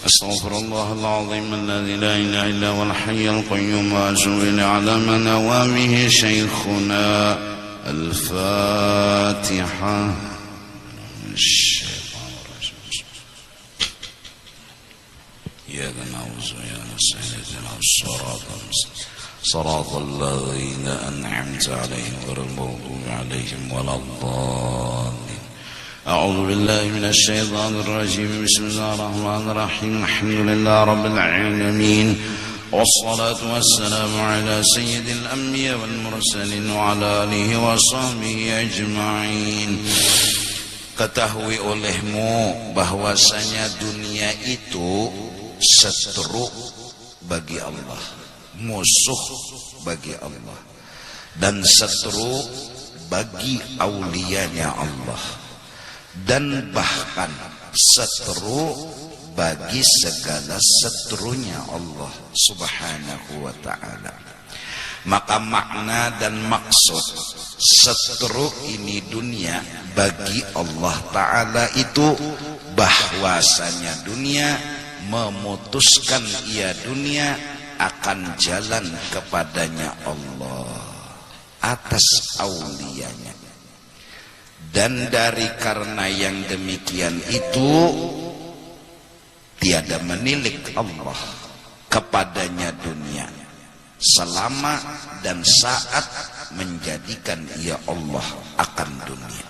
أستغفر الله العظيم الذي لا إله إلا هو الحي القيوم وأتوب إليه على من أوامه شيخنا. الفاتحة. إياك نعبد وإياك نستعين اهدنا الصراط المستقيم صراط الذين أنعمت عليهم غير المغضوب عليهم ولا الضالين. أعوذ بالله من الشيطان الرجيم بسم الله الرحمن الرحيم الحمد لله رب العالمين والصلاة والسلام على سيد الأنبياء والمرسلين وعلى آله وصحبه أجمعين. Ketahui olehmu bahwasanya dunia itu seteru bagi Allah, musuh bagi Allah, dan seteru bagi auliyanya Allah, dan bahkan seteru bagi segala seterunya Allah subhanahu wa ta'ala. Maka makna dan maksud seteru ini dunia bagi Allah ta'ala itu bahwasanya dunia memutuskan ia dunia akan jalan kepadanya Allah atas auliyanya. Dan dari karena yang demikian itu tiada menilik Allah kepadanya dunia selama dan saat menjadikan ia Allah akan dunia.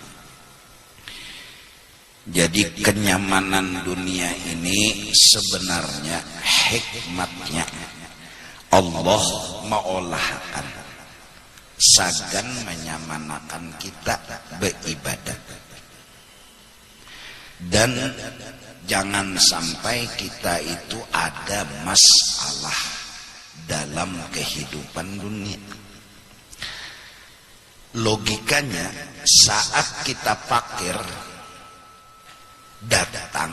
Jadi kenyamanan dunia ini sebenarnya hikmatnya Allah mengolahkan sagan menyamanakan kita beribadat. Dan jangan sampai kita itu ada masalah dalam kehidupan dunia. Logikanya saat kita fakir datang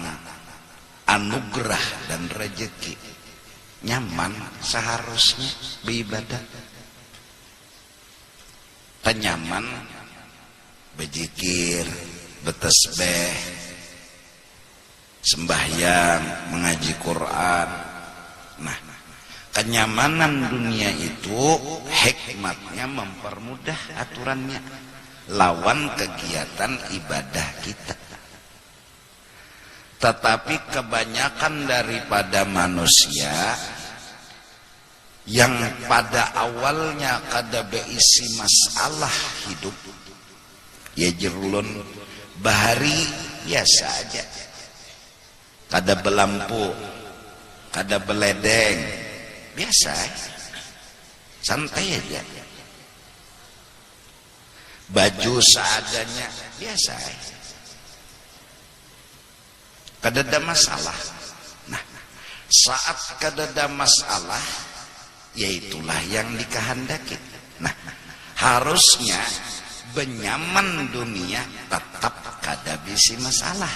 anugerah dan rezeki, nyaman seharusnya beribadat. Penyaman berzikir, bertasbih, sembahyang, mengaji Quran. Nah, kenyamanan dunia itu hikmatnya mempermudah aturannya lawan kegiatan ibadah kita. Tetapi kebanyakan daripada manusia yang pada awalnya kada beisi masalah hidup, ya jerulun bahari biasa aja, kada belampu, kada beledeng, biasa, santai aja, baju seadanya, biasa, kada ada masalah. Nah, saat kada ada masalah, yaitulah yang dikehendaki. Nah, harusnya benyaman dunia tetap kada bisi masalah.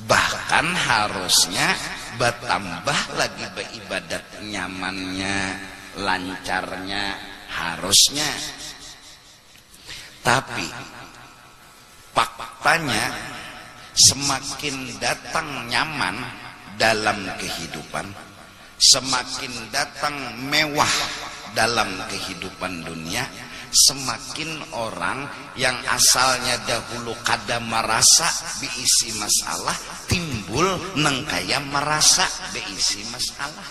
Bahkan harusnya bertambah lagi beribadat nyamannya, lancarnya, harusnya. Tapi faktanya semakin datang nyaman dalam kehidupan, semakin datang mewah dalam kehidupan dunia, semakin orang yang asalnya dahulu kada merasa diisi masalah timbul nengkaya merasa diisi masalah.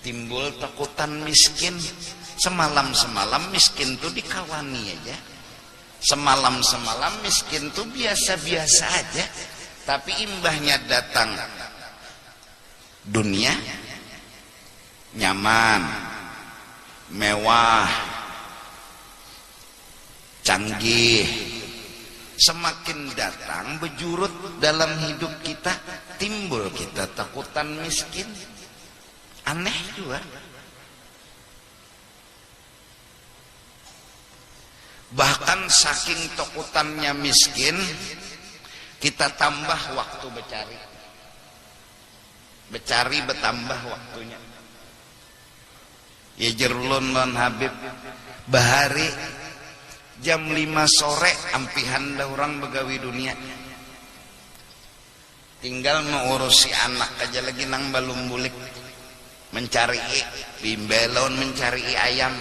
Timbul takutan miskin. Semalam-semalam miskin tuh dikawani aja. Semalam-semalam miskin tuh biasa-biasa aja. Tapi imbahnya datang dunia nyaman, mewah, canggih, semakin datang berjurut dalam hidup kita, timbul kita takutan miskin. Aneh juga. Bahkan saking takutannya miskin, kita tambah waktu bercari. Bercari bertambah waktunya. Ya jerulun non Habib, bahari jam 5 sore ampihan dah orang begawi dunia. Tinggal mengurusi anak aja lagi nang balum bulik, mencari bimbelon, mencari ayam.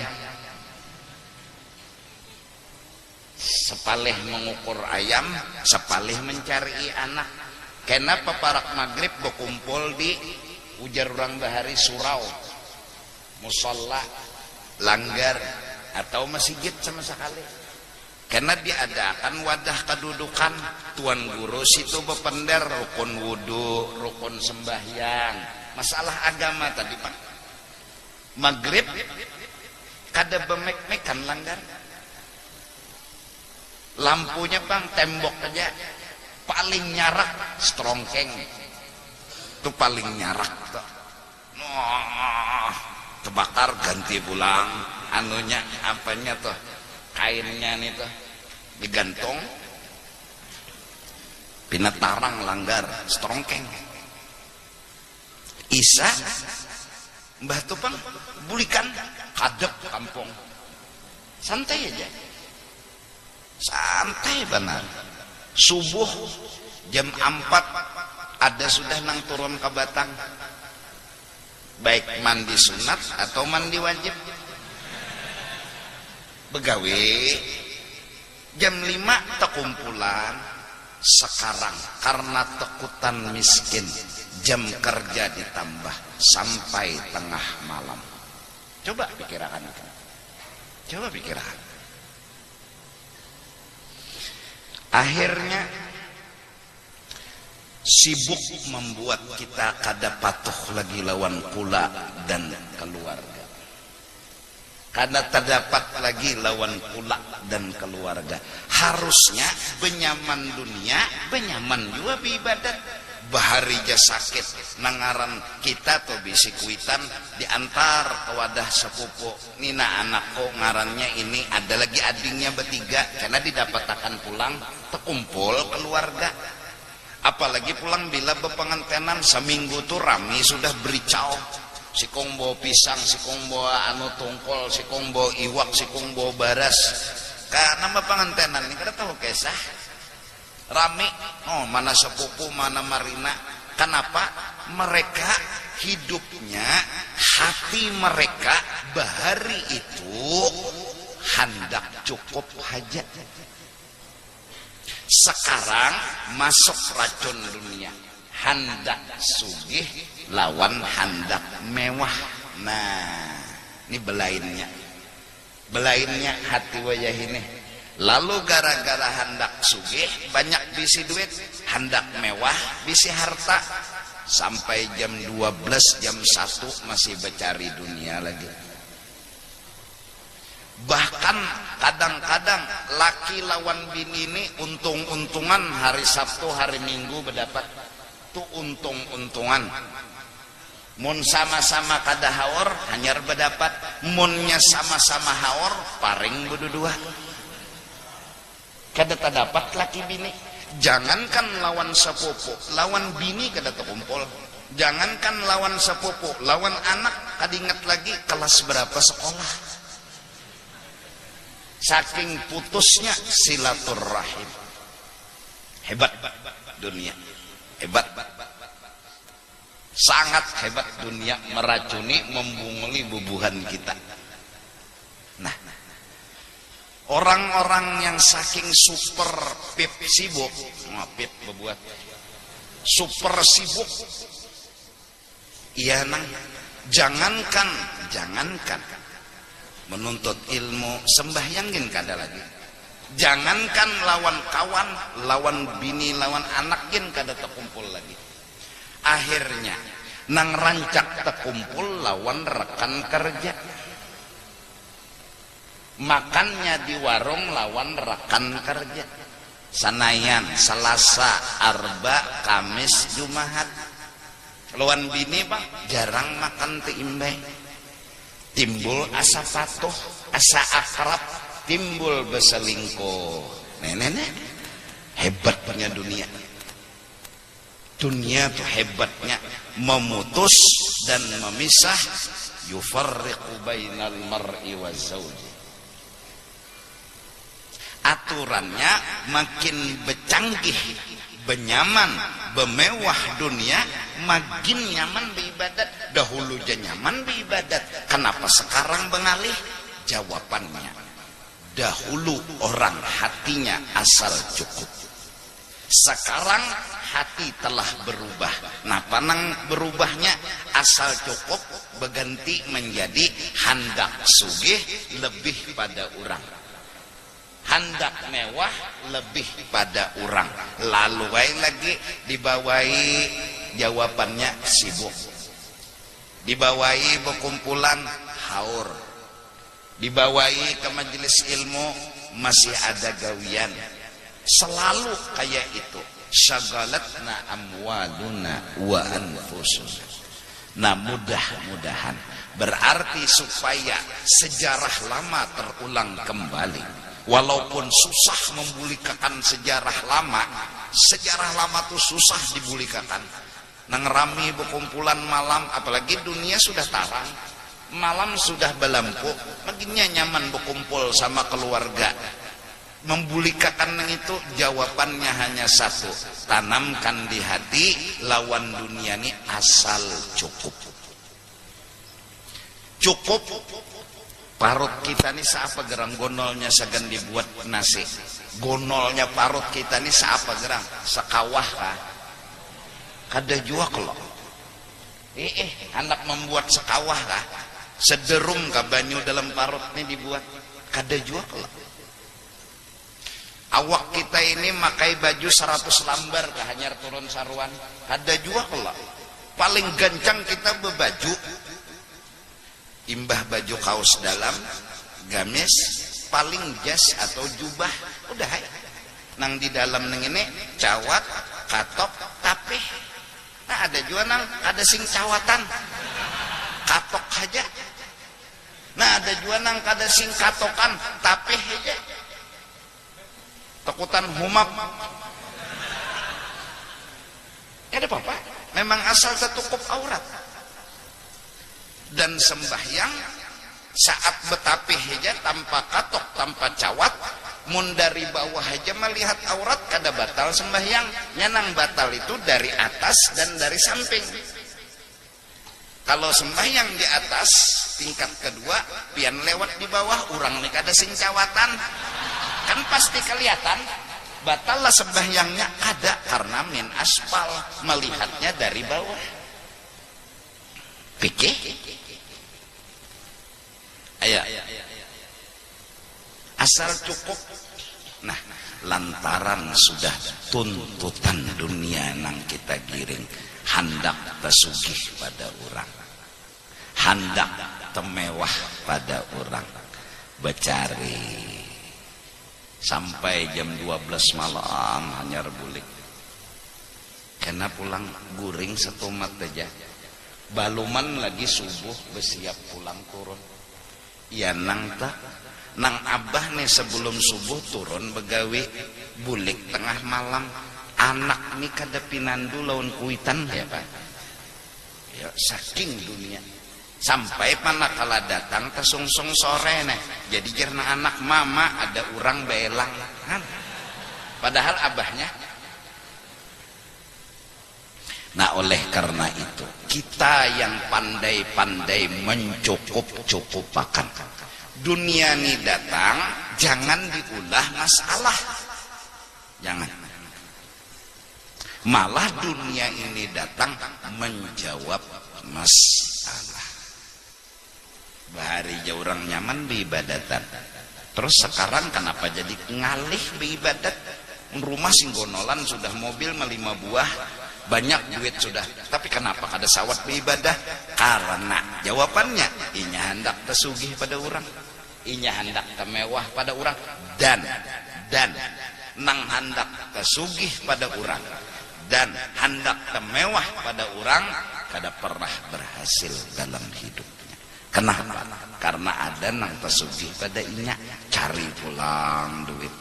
Sepalih mengukur ayam, sepalih mencari anak. Kenapa parak maghrib berkumpul di ujar orang bahari surau, musola, langgar, atau masjid sama sekali. karena diadakan wadah kedudukan tuan guru situ bepender rukun wudu, rukun sembahyang, masalah agama tadi Pak. Maghrib kada bemek-mekan langgar, lampunya Bang tembok aja paling nyarak strongkeng itu paling nyarak tuh. Kebakar ganti pulang anunya apanya tuh kainnya nih tuh digantung pinatarang langgar strongkeng. Isa Mbah Tupang bulikan kadep kampung santai aja, santai benar. Subuh jam 4 ada sudah nang turun ke Batang, baik mandi sunat atau mandi wajib. Begawe jam 5 tekumpulan. Sekarang karena tekutan miskin jam kerja ditambah sampai tengah malam. Coba pikirkan itu, coba pikirkan. Akhirnya sibuk membuat kita kada patuh lagi lawan pula dan keluarga, karena terdapat lagi lawan pula dan keluarga. Harusnya benyaman dunia, benyaman juga beribadat. Baharija sakit nangaran kita tuh bisi kuitan diantar ke wadah sepupu. Nina anakku ngarannya ini ada lagi adingnya bertiga, karena didapatakan pulang terkumpul keluarga. Apalagi pulang bila bepengantenan seminggu tuh rami sudah bericau. Si kong bawa pisang, si kong bawa anu tungkol, si kong bawa iwak, si kong bawa baras. Karena bepengantenan ini kada tahu kisah rame, oh mana sepupu, mana marina. Kenapa? Mereka hidupnya, hati mereka bahari itu hendak cukup hajat. Sekarang masuk racun dunia, hendak sugih lawan hendak mewah. Nah, ini belainnya hati wajah ini. Lalu gara-gara hendak sugih banyak bisi duit, hendak mewah bisi harta, sampai jam 12 jam 1 masih bercari dunia lagi. Bahkan kadang-kadang laki lawan bini ini untung-untungan hari Sabtu hari Minggu berdapat tuh untung-untungan. Mun sama-sama kada haor hanyar berdapat, munnya sama-sama haor paring berdua. Kada terdapat laki bini. Jangankan lawan sepupu, lawan bini kada terkumpul. Jangankan lawan sepupu, lawan anak kada ingat lagi kelas berapa sekolah. Saking putusnya silaturrahim. Hebat dunia, hebat, sangat hebat dunia meracuni, membunguli bubuhan kita. Nah, orang-orang yang saking super pip sibuk, pip berbuat super sibuk, iya nang, jangankan menuntut ilmu, sembahyangin kada lagi. Jangankan lawan kawan, lawan bini, lawan anak gin kada terkumpul lagi. Akhirnya nang rancak terkumpul lawan rekan kerja. Makannya di warung lawan rekan kerja. Sanayan, Selasa, Arba, Kamis, Jumat. Lawan bini Pak jarang makan teimbang. Timbul asa patuh, asa akrab, timbul berselingkuh. Nenek, hebatnya dunia. Dunia tuh hebatnya memutus dan memisah. Yufarriqu bainal mar'i wa zawji. Aturannya makin bercanggih, benyaman, bemewah dunia, makin nyaman beribadat. Dahulu aja nyaman beribadat, kenapa sekarang bengalih? Jawabannya, dahulu orang hatinya asal cukup. Sekarang hati telah berubah. Napa nang berubahnya? Asal cukup berganti menjadi hendak sugih lebih pada orang. hendak mewah lebih pada orang. Lalu lagi dibawai jawabannya sibuk, dibawai berkumpulan haur, dibawai ke majelis ilmu masih ada gawian. Selalu kayak itu. Syagalatna amwaluna wa anfusuna. Nah, mudah-mudahan berarti supaya sejarah lama terulang kembali. Walaupun susah membulikakan sejarah lama tuh susah dibulikakan. Nang rami berkumpulan malam, apalagi dunia sudah tarang, malam sudah belampu, maginya nyaman berkumpul sama keluarga. Membulikakan itu jawabannya hanya satu, tanamkan di hati lawan dunia ini asal cukup. Cukup parut kita nih seapa gerang gonolnya sagan dibuat nasi. Gonolnya parut kita nih seapa gerang sekawah kah? Kada jua kalau anak membuat sekawah kah? Sederum kah banyu dalam parut nih dibuat? Kada jua kalau awak kita ini makai baju 100 lambar kah hanyar turun saruan? Kada jua kalau paling gancang kita berbaju imbah baju kaos dalam gamis paling jas atau jubah udah nang di dalam neng ini cawat katok tapih. Nah ada juga nang ada sing cawatan katok aja. Nah ada juga nang kada sing katokan tapih aja, takutan humak. Ada apa-apa, memang asal tertukup aurat. Dan sembahyang saat betapih aja tanpa katok tanpa cawat, mun dari bawah aja melihat aurat kada batal sembahyang. Nyanang batal itu dari atas dan dari samping. Kalau sembahyang di atas tingkat kedua, pian lewat di bawah, orang nih kada sing cawatan, kan pasti kelihatan. Batal lah sembahyangnya ada karena min aspal, melihatnya dari bawah. Pikir ayo asal cukup. Nah lantaran sudah tuntutan dunia nang kita giring, hendak tersugih pada orang, hendak temewah pada orang, becari sampai jam 12 malam hanya rebulik. Kena pulang guring setumat aja. Baluman lagi subuh bersiap pulang turun. Ya nang tak, nang abah nih sebelum subuh turun begawi bulik tengah malam. Anak nih kada pinandu lawan kuitan ya pak. Ya saking dunia. Sampai manakala datang tersungsung sore nih. Jadi karena anak mama ada orang belang kan. Padahal abahnya. Nah oleh karena itu kita yang pandai-pandai mencukup-cukupakan dunia ini datang, jangan diulah masalah, jangan. Malah dunia ini datang menjawab masalah. Bahari jauh orang nyaman beribadatan, terus sekarang kenapa jadi ngalih beribadat? Rumah singgonolan sudah mobil 5 buah, banyak duit sudah, tapi kenapa ada sawat beribadah? Karena jawabannya inya hendak tersugih pada orang, inya hendak temewah pada orang, dan nang hendak tersugih pada orang dan hendak temewah pada orang kada pernah berhasil dalam hidupnya. Kenapa? Karena ada nang tersugih pada inya cari pulang duit,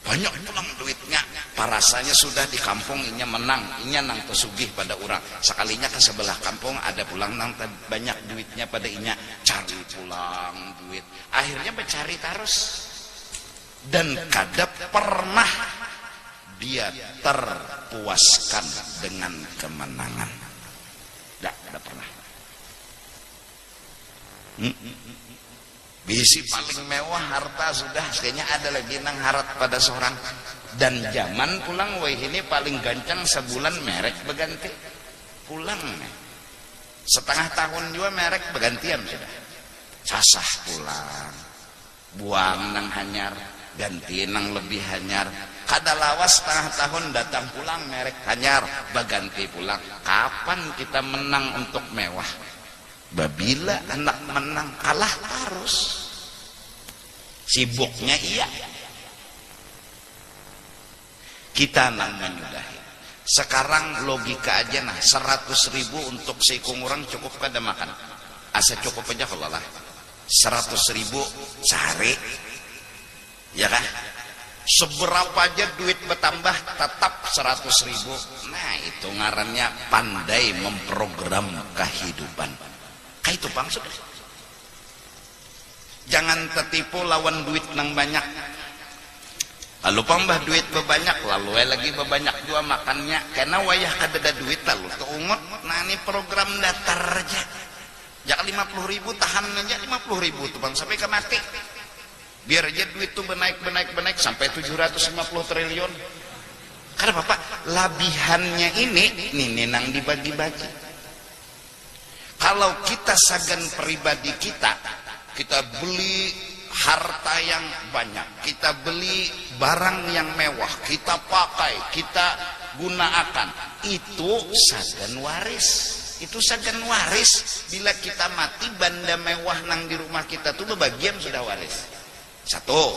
banyak pulang duitnya, parasanya sudah di kampung inya menang, inya nang tersugih pada orang. Sekalinya ke sebelah kampung ada pulang nang banyak duitnya pada inya, cari pulang duit, akhirnya mencari terus dan kada pernah dia terpuaskan dengan kemenangan. Tidak pernah. Bisi paling mewah harta sudah, kayaknya ada lagi nang harap pada seorang. Dan zaman pulang wah ini paling gancang sebulan merek berganti. Pulang setengah tahun juga merek bergantian sudah. Sasah pulang, buang nang hanyar, ganti nang lebih hanyar. Kada lawas setengah tahun datang pulang merek hanyar baganti pulang. Kapan kita menang untuk mewah? Babila anak menang kalah terus. Sibuknya iya, kita nang menyudahi. Sekarang logika aja nah, 100.000 untuk seikung orang cukup kada makan? Asa cukup aja kalau lah 100.000 sehari, ya kan? Seberapa aja duit bertambah tetap 100.000. Nah itu ngarannya pandai memprogram kehidupan. Kayak itu bang sudah. Jangan tertipu lawan duit nang banyak. Lalu pambah duit bebanyak, lalu lagi bebanyak juga makannya. Karena wayah kadada duit lalu keungut. Nah ini program datar aja. Jak 50.000 tahan aja 50.000 tuh bang sampai ke mati. Biar aja duit tuh benaik sampai 750 triliun. Karena bapak labihannya ini nang dibagi-bagi. Kalau kita sagan pribadi kita beli harta yang banyak, kita beli barang yang mewah, kita pakai, kita gunakan, itu sagan waris. Itu sagan waris. Bila kita mati benda mewah nang di rumah kita tuh bebagian sudah waris. Satu.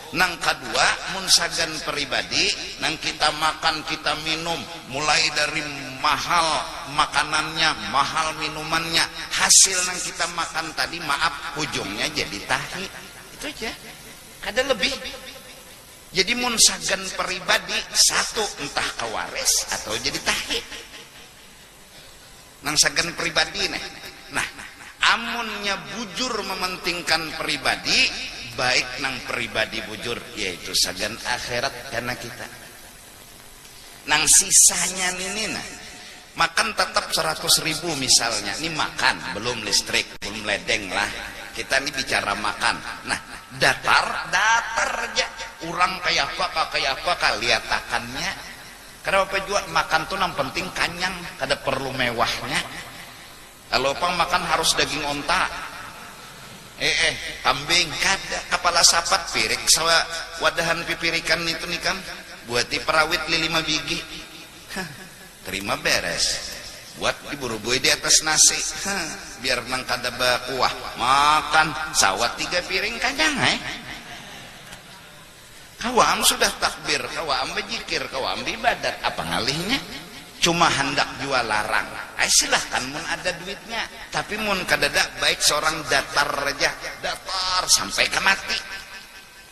Nang kedua, mun sagan pribadi, nang kita makan, kita minum, mulai dari mahal makanannya, mahal minumannya, hasil nang kita makan tadi, maaf, ujungnya jadi tahi. Itu aja, kada lebih. Jadi mun sagan pribadi, satu, entah kewaris atau jadi tahi. Nang sagan pribadi nih. Nah, amunnya bujur mementingkan pribadi, baik nang pribadi bujur, yaitu sagan akhirat karena kita. Nang sisanya ini nah, makan tetap 100.000 misalnya. Ini makan, belum listrik, belum ledeng lah. Kita ini bicara makan. Nah, datar aja. Urang kayak apa kaliatakannya. Karena apa juga makan tuh nang penting kanyang, kada perlu mewahnya. Kalau pang makan harus daging onta. Kambing kada, kepala sapat pirik sawa wadahan pipirikan itu nih kan buati perawit 5 biji. Terima beres. Buat diburu-buru di atas nasi. Biar nang kada kuah. Makan sawat 3 piring kanyang Kawam sudah takbir, kawam berzikir, kawam ibadat. Apa ngalihnya? Cuma hendak jual larang. Silahkan mun ada duitnya. Tapi mun kadada baik seorang datar aja. Datar sampai ke mati.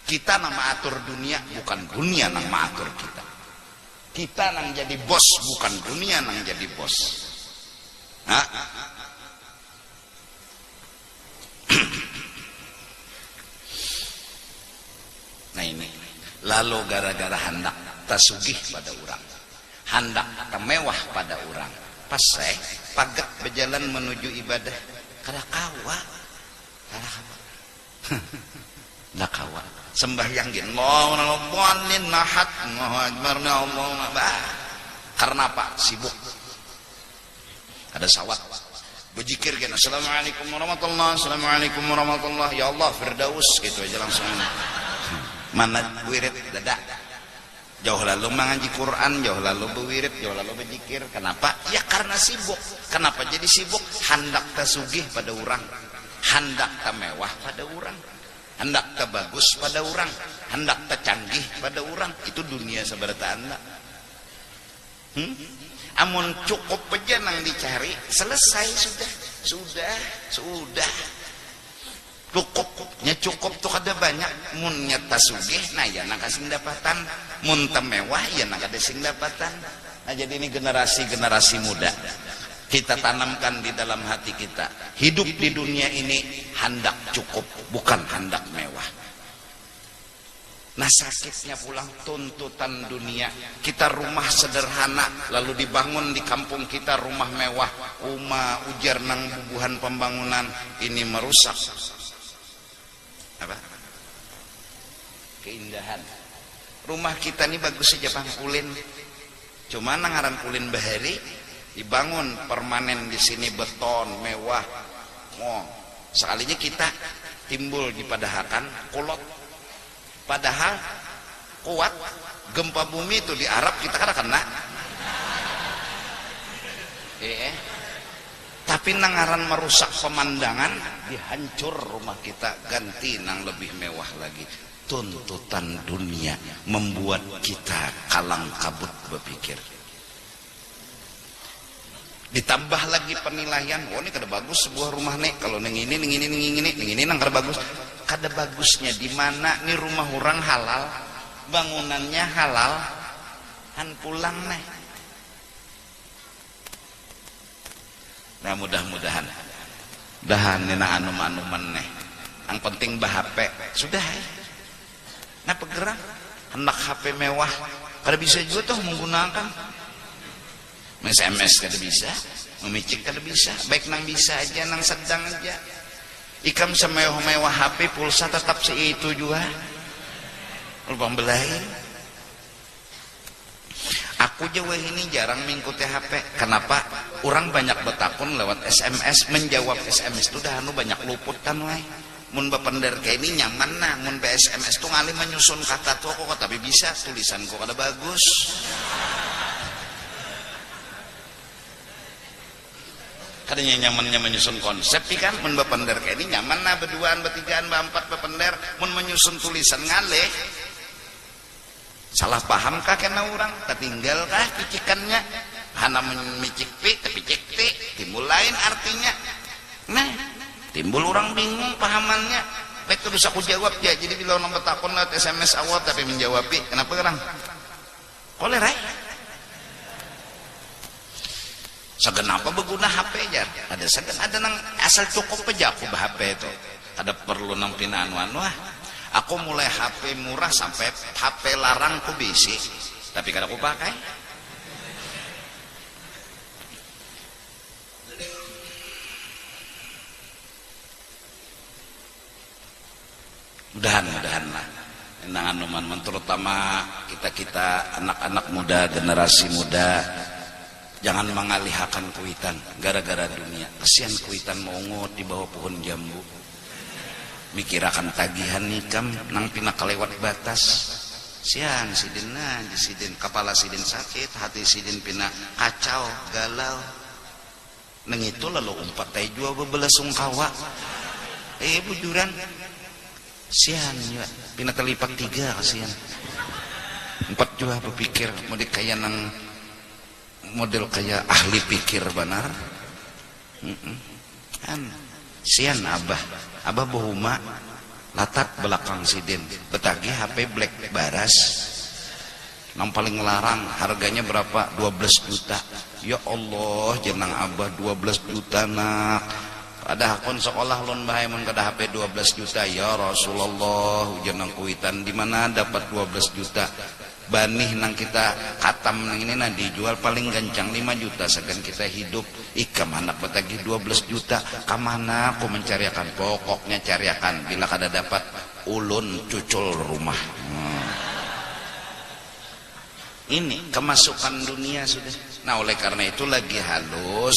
Kita nama atur dunia, bukan dunia nang maatur kita. Kita nang jadi bos, bukan dunia nang jadi bos. Nah ini. Lalu gara-gara hendak tasugih pada orang, hendak mewah pada orang, pas pagat berjalan menuju ibadah, kada kawa, dah kawa, sembahyang gin, nahat, karena apa? Sibuk, ada sawat, berzikir gin, assalamualaikum warahmatullah, assalamualaikum warahmatullah, ya Allah firdaus, gitu aja langsung. Mana wirid dadak jauh lalu mengaji Quran, jauh lalu berwirid, jauh lalu berzikir. Kenapa? Ya karena sibuk. Kenapa jadi sibuk? Hendak tasugih pada orang, hendak mewah pada orang, hendak bagus pada orang, hendak canggih pada orang. Itu dunia seberata anda. Amun cukup aja nang dicari, selesai sudah. Cukup tuh kada banyak. Mun nyata sugih, nah ya nak kasih dapatan. Mun temewah ya nak ada sing dapatan. Nah jadi ini generasi muda, kita tanamkan di dalam hati kita, hidup di dunia ini hendak cukup, bukan hendak mewah. Nah sakitnya pulang tuntutan dunia. Kita rumah sederhana, lalu dibangun di kampung kita rumah mewah, ujar nang bubuhan pembangunan. Ini merusak apa? Keindahan. Rumah kita ini bagus saja bang, ulin. Cuma nangaran ulin bahari, dibangun permanen di sini beton mewah. Sekalinya kita timbul di padahakan kolot. Padahal kuat gempa bumi itu di Arab kita kada kena. Tapi nangaran merusak pemandangan, dihancur rumah kita, ganti nang lebih mewah lagi. Tuntutan dunia membuat kita kalang kabut berpikir. Ditambah lagi penilaian, oh ini kada bagus sebuah rumah nih, kalau neng ini nang kada bagus. Kada bagusnya di mana nih rumah orang halal, bangunannya halal, han pulang nih. Nah mudah-mudahan nina anum-anuman nih. Yang penting bah HP sudah. Nah pegerak hendak HP mewah kada bisa juga tuh menggunakan. SMS kada bisa, memicik kada bisa, baik nang bisa aja, nang sedang aja. Ikam semewah-mewah HP pulsa tetap itu juga. Lubang belain. Aku jauh ini jarang mengikuti HP. Kenapa? Orang banyak betakun lewat SMS, menjawab SMS itu dah banyak luputan wae. Mun bapender kayak ini nyaman nah, mun SMS tuh ngali menyusun kata tuh kok tapi bisa tulisan kok kada bagus. Kadanya nyamannya menyusun konsep kan, mun bapender kayak ini nyaman nah berduaan, bertigaan, berempat bapender, mun menyusun tulisan ngalih. Salah paham kah kena orang? Tertinggal kah picikannya? Hana memicik pi, tapi cik ti, timbul lain artinya. Nah, timbul orang bingung pahamannya. Baik terus aku jawab ya. Jadi bila orang bertakon lewat SMS awal tapi menjawab pi, kenapa orang? Kolera. Segenapa berguna HP aja. Ada nang asal cukup aja aku HP itu. Ada perlu nang pinaan wah. Aku mulai HP murah sampai HP larang ku bisi, tapi kada aku pakai. Mudahan lah. Nangan teman terutama kita anak-anak muda, generasi muda, jangan mengalihkan kuitan gara-gara dunia. Kesian kuitan mau ngot di bawah pohon jambu. Mikirakan tagihan nikam nang pina kelewat batas. Sian sidin aja sidin, kepala sidin sakit, hati sidin pina kacau, galau. Neng itu lalu umpat tay jua bebelah sungkawa. Bujuran. Sian juga pina terlipat 3 kasihan. 4 jua berpikir model kayak nang model kayak ahli pikir benar. Sian abah bohuma latak belakang sidin betagi HP black baras yang paling larang harganya berapa 12 juta. Ya Allah jenang abah 12 juta nak ada akun sekolah lon bahaya mun kada HP 12 juta. Ya Rasulullah jenang kuitan di mana dapat 12 juta banih nang kita katam nang ini nah dijual paling gancang 5 juta segan kita hidup ikam anak betagi 12 juta kamana aku mencariakan pokoknya cariakan bila kada dapat ulun cucul rumah. Ini kemasukan dunia sudah. Nah oleh karena itu lagi halus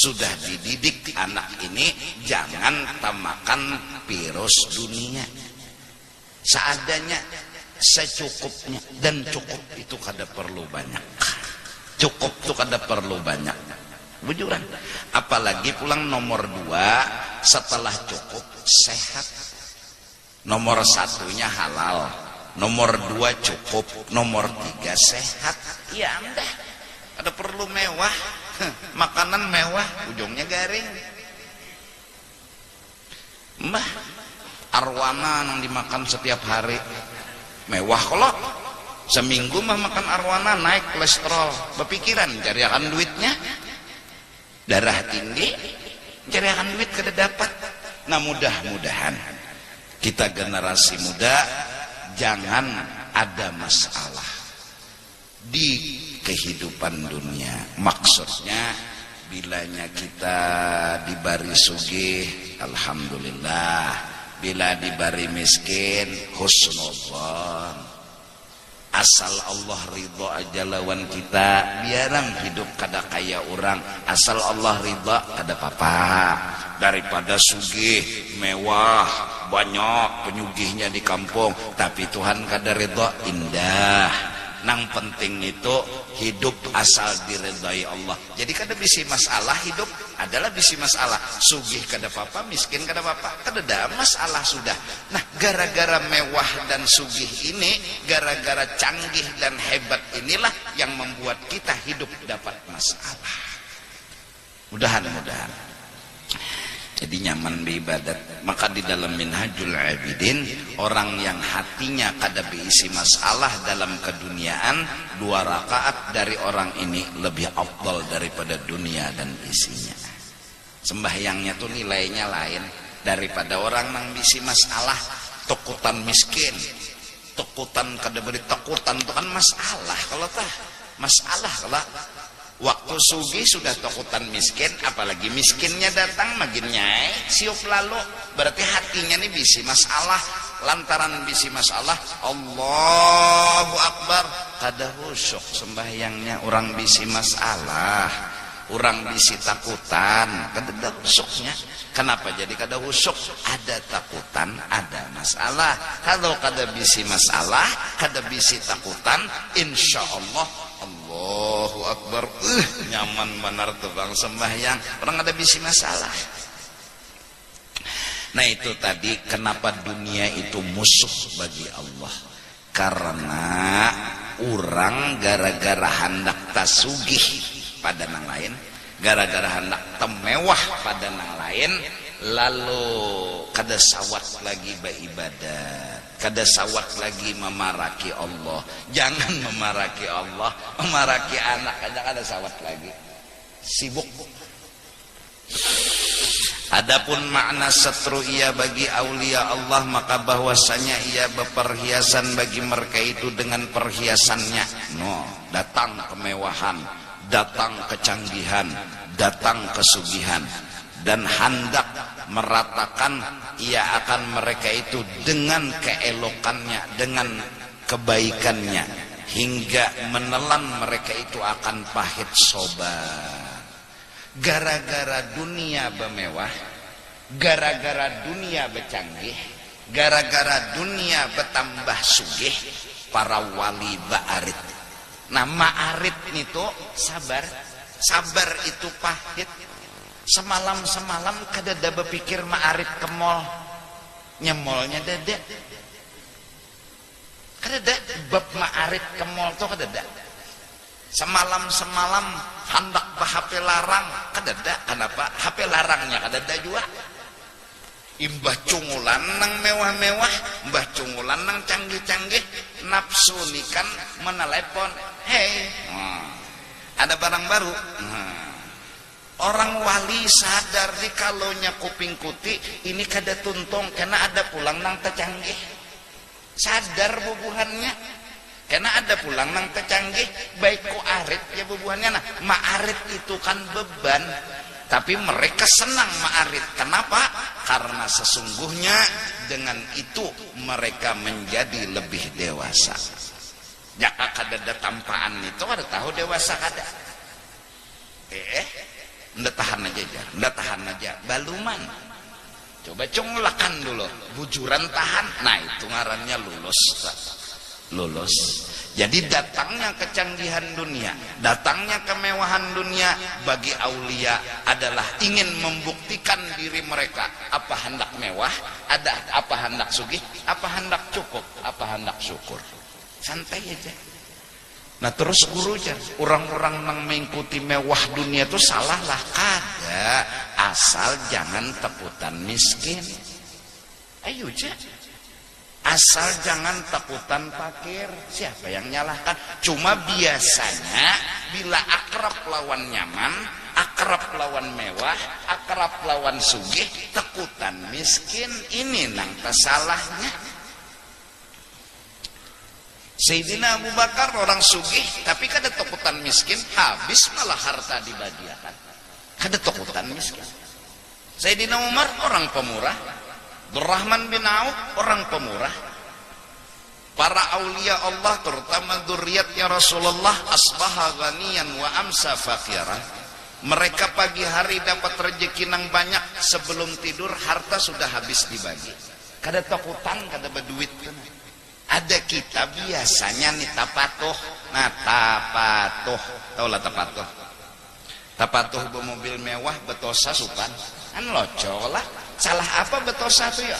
sudah dididik anak ini jangan tamakan virus dunia seadanya, secukupnya, dan cukup itu kada perlu banyak. Cukup itu kada perlu banyak. Bujuran. Apalagi pulang nomor 2 setelah cukup sehat. Nomor 1-nya halal, nomor 2 cukup, nomor 3 sehat. Ya anda ada perlu mewah. Makanan mewah ujungnya garing. Mbah arwana yang dimakan setiap hari mewah kalau seminggu mah makan arwana naik kolesterol. Berpikiran cari akan duitnya, darah tinggi, cari akan duit kada dapat. Nah mudah-mudahan kita generasi muda jangan ada masalah di kehidupan dunia. Maksudnya bilanya kita dibari sugih alhamdulillah, bila dibari miskin husnudzon. asal Allah ridho aja lawan kita, biarang hidup kada kaya orang, asal Allah ridho kada apa-apa. Daripada sugih mewah banyak penyugihnya di kampung tapi Tuhan kada ridho, indah. Nang penting itu hidup asal diridhai Allah. Jadi kada bisi masalah, hidup adalah bisi masalah. Sugih kada apa-apa, miskin kada apa-apa, kada ada masalah sudah. Nah, gara-gara mewah dan sugih ini, gara-gara canggih dan hebat inilah yang membuat kita hidup dapat masalah. Mudahan-mudahan jadi nyaman beribadat. Maka di dalam Minhajul Abidin, orang yang hatinya kada berisi masalah dalam keduniaan, 2 rakaat dari orang ini lebih afdal daripada dunia dan isinya. Sembahyangnya tuh nilainya lain daripada orang yang berisi masalah. Takutan miskin, takutan kada beri takutan itu kan masalah. Kalau tah masalah kalau waktu sugih sudah takutan miskin, apalagi miskinnya datang makin nyai siup lalu, berarti hatinya nih bisi masalah. Lantaran bisi masalah, Allahu Akbar kada khusyuk sembahyangnya. Orang bisi masalah, orang bisi takutan, kada ada khusyuknya. Kenapa jadi kada khusyuk? Ada takutan, ada masalah. Kalau kada bisi masalah, kada bisi takutan, insya Allah Allahu Akbar, nyaman benar tuh bang sembahyang, orang ada bisi masalah. Nah itu tadi kenapa dunia itu musuh bagi Allah, karena orang gara-gara hendak tasugih pada nang lain, gara-gara hendak temewah pada nang lain, lalu kada sawat lagi beribadat, kada sawat lagi memaraki Allah. Jangan memaraki Allah, memaraki anak aja kada sawat lagi, sibuk. Adapun makna setru ia bagi aulia Allah, maka bahwasanya ia berperhiasan bagi mereka itu dengan perhiasannya. Datang kemewahan, datang kecanggihan, datang kesugihan, dan hendak meratakan ia akan mereka itu dengan keelokannya, dengan kebaikannya, hingga menelan mereka itu akan pahit sobat. Gara-gara dunia bermewah, gara-gara dunia bercanggih, gara-gara dunia bertambah sugih, para wali ba'arit. Nah ma'arit itu sabar, sabar itu pahit. Semalam kada ada berpikir ma'arit ke mall, nyemolnya dada. Kada ada bab ma'arit ke mall tuh kada ada. Semalam hendak HP larang kada ada. Kenapa? HP larangnya kada ada juga. Imbah cungulan nang mewah-mewah, mbah cungulan nang canggih-canggih, nafsu nikan menelepon, hey, ada barang baru. Orang wali sadar di kalonya kuping kuti ini kada tuntung karena ada pulang nang tecanggih. Sadar bubuhannya. Karena ada pulang nang tecanggih, baik ku arit ya bubuhannya. Nah, ma'arit itu kan beban. Tapi mereka senang ma'arit. Kenapa? Karena sesungguhnya dengan itu mereka menjadi lebih dewasa. Jaka kada ada tampaan itu ada tahu dewasa kada. Ndak tahan aja jar, ndak tahan aja, baluman. Coba cunglakan dulu, bujuran tahan. Nah itu ngarannya lulus. Lulus. Jadi datangnya kecanggihan dunia, datangnya kemewahan dunia bagi aulia adalah ingin membuktikan diri mereka. Apa hendak mewah, ada apa hendak sugih, apa hendak cukup, apa hendak syukur. Santai aja. Nah terus guru jar, orang-orang yang mengikuti mewah dunia itu salah lah. Kada, asal jangan takutan miskin. Ayo jar. Asal jangan takutan fakir. Siapa yang nyalahkan? Cuma biasanya bila akrab lawan nyaman, akrab lawan mewah, akrab lawan sugih, takutan miskin, ini nang tersalahnya. Sayyidina Abu Bakar orang sugih tapi kada takutan miskin, habis malah harta dibagiakan. Kada takutan miskin. Sayyidina Umar orang pemurah, Abdurrahman bin Auf orang pemurah. Para aulia Allah terutama dzurriyyatnya Rasulullah asbaha ghaniyan wa amsa faqiran. Mereka pagi hari dapat rezeki nang banyak, sebelum tidur harta sudah habis dibagi. Kada takutan, kada berduit. Ada kita biasanya nih tapatuh. Nah tapatuh, tau lah tapatuh. Tapatuh bermobil mewah, betosa supan. Kan loco lah. Salah apa betosa tuh ya?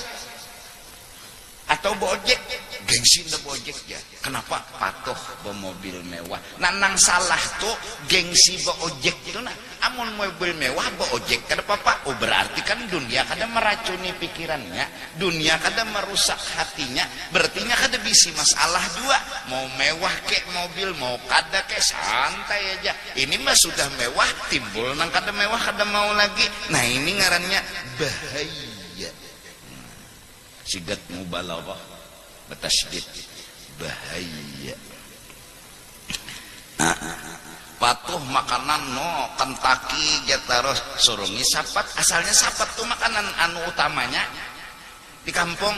Atau bojek, gengsi ndak bojek ya. Kenapa? Patuh bermobil mewah. Nang salah tuh gengsi beojek itu nah. Amun mobil mewah beojek kada apa-apa. Oh berarti kan dunia kada meracuni pikirannya, dunia kada merusak hatinya. Berartinya kada bisi masalah dua. Mau mewah kek mobil, mau kada kek santai aja. Ini mah sudah mewah, timbul nang kada mewah kada mau lagi. Nah ini ngarannya bahaya. Sigat mubalaghah batasydid bahaya. Patuh makanan no Kentucky jataros surungi sapat, asalnya sapat tuh makanan anu utamanya di kampung.